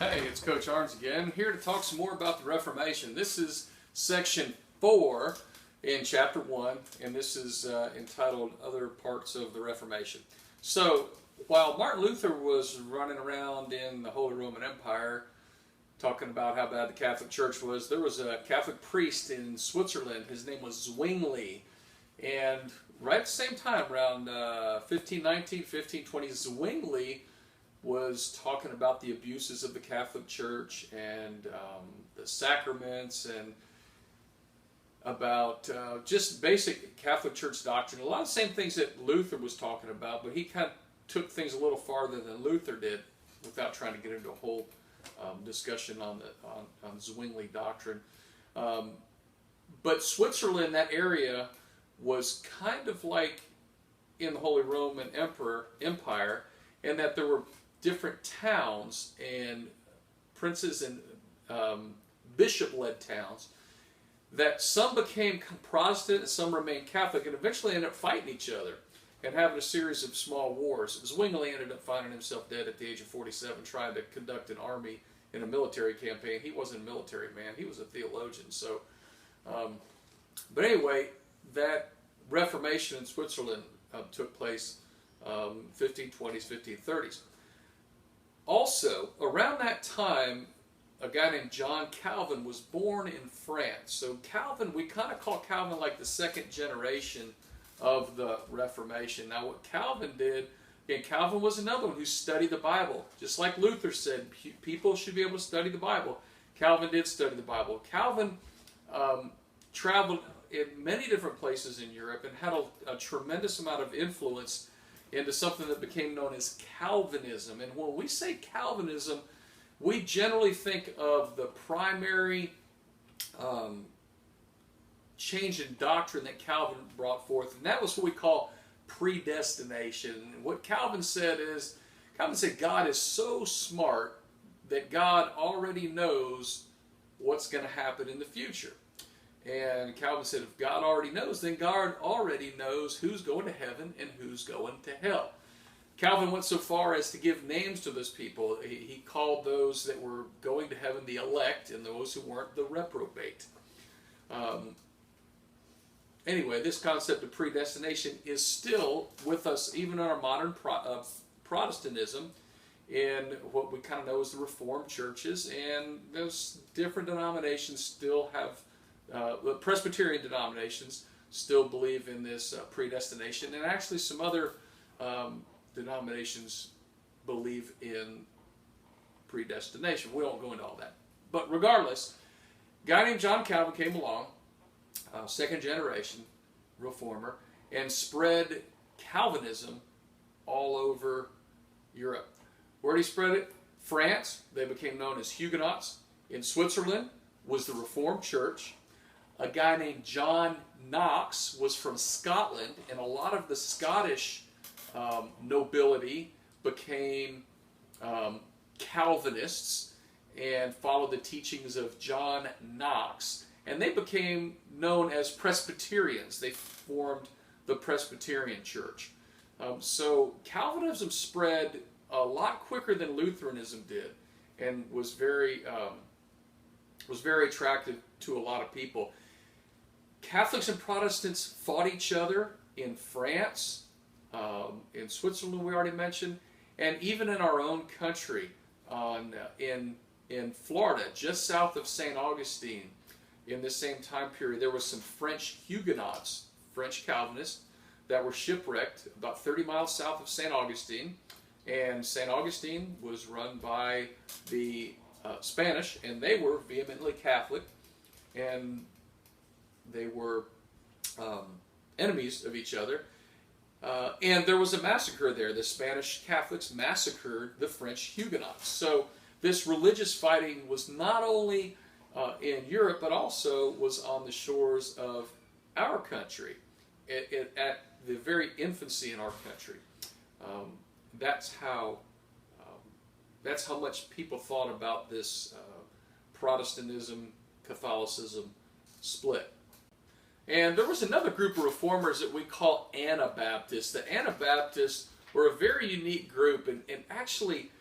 Hey, it's Coach Arns again, here to talk some more about the Reformation. This is section 4 in chapter 1, and this is entitled Other Parts of the Reformation. So, while Martin Luther was running around in the Holy Roman Empire talking about how bad the Catholic Church was, there was a Catholic priest in Switzerland. His name was Zwingli. And right at the same time, around 1519, 1520, Zwingli was talking about the abuses of the Catholic Church and the sacraments and about just basic Catholic Church doctrine. A lot of the same things that Luther was talking about, but he kind of took things a little farther than Luther did without trying to get into a whole discussion on Zwingli doctrine. But Switzerland, that area, was kind of like in the Holy Roman Empire, in that there were different towns and princes and bishop-led towns that some became Protestant and some remained Catholic, and eventually ended up fighting each other and having a series of small wars. Zwingli ended up finding himself dead at the age of 47 trying to conduct an army in a military campaign. He wasn't a military man, he was a theologian. So, but anyway, that Reformation in Switzerland took place 1520s, 1530s. Also, around that time, a guy named John Calvin was born in France. So Calvin, we kind of call Calvin like the second generation of the Reformation. Now what Calvin did, and Calvin was another one who studied the Bible. Just like Luther said, people should be able to study the Bible. Calvin did study the Bible. Calvin traveled in many different places in Europe and had a tremendous amount of influence into something that became known as Calvinism. And when we say Calvinism, we generally think of the primary change in doctrine that Calvin brought forth, and that was what we call predestination. And what Calvin said is, Calvin said God is so smart that God already knows what's going to happen in the future. And Calvin said, if God already knows, then God already knows who's going to heaven and who's going to hell. Calvin went so far as to give names to those people. He called those that were going to heaven the elect, and those who weren't the reprobate. Anyway, this concept of predestination is still with us even in our modern Protestantism, in what we kind of know as the Reformed churches, and those different denominations still have the Presbyterian denominations still believe in this predestination, and actually some other denominations believe in predestination. We won't go into all that. But regardless, a guy named John Calvin came along, second generation reformer, and spread Calvinism all over Europe. Where did he spread it? France, they became known as Huguenots. In Switzerland was the Reformed Church. A guy named John Knox was from Scotland, and a lot of the Scottish nobility became Calvinists and followed the teachings of John Knox, and they became known as Presbyterians. They formed the Presbyterian Church. So Calvinism spread a lot quicker than Lutheranism did, and was very attractive to a lot of people. Catholics and Protestants fought each other in France, in Switzerland we already mentioned, and even in our own country, in Florida, just south of St. Augustine. In this same time period, there was some French Huguenots, French Calvinists, that were shipwrecked about 30 miles south of St. Augustine. And St. Augustine was run by the Spanish, and they were vehemently Catholic, and they were enemies of each other. And there was a massacre there. The Spanish Catholics massacred the French Huguenots. So this religious fighting was not only in Europe, but also was on the shores of our country, at the very infancy in our country. That's how much people thought about this Protestantism, Catholicism split. And there was another group of reformers that we call Anabaptists. The Anabaptists were a very unique group, and actually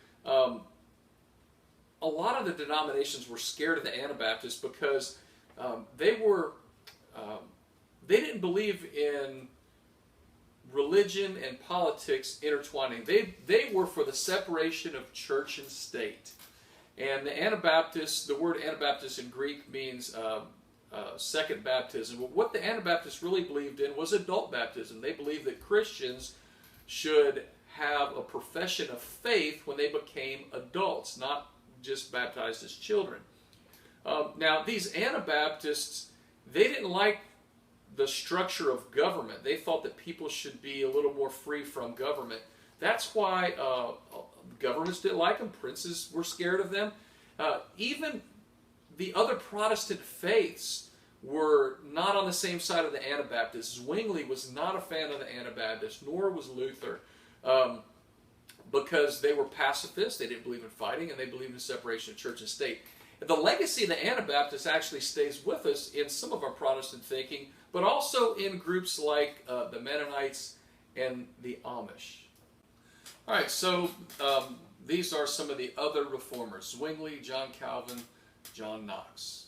a lot of the denominations were scared of the Anabaptists because they didn't believe in religion and politics intertwining. They were for the separation of church and state. And the Anabaptists, the word Anabaptist in Greek means second baptism. But what the Anabaptists really believed in was adult baptism. They believed that Christians should have a profession of faith when they became adults, not just baptized as children. Now, these Anabaptists, they didn't like the structure of government. They thought that people should be a little more free from government. That's why governments didn't like them. Princes were scared of them. Even the other Protestant faiths were not on the same side of the Anabaptists. Zwingli was not a fan of the Anabaptists, nor was Luther, because they were pacifists. They didn't believe in fighting, and they believed in separation of church and state. The legacy of the Anabaptists actually stays with us in some of our Protestant thinking, but also in groups like the Mennonites and the Amish. All right, so these are some of the other reformers: Zwingli, John Calvin, John Knox.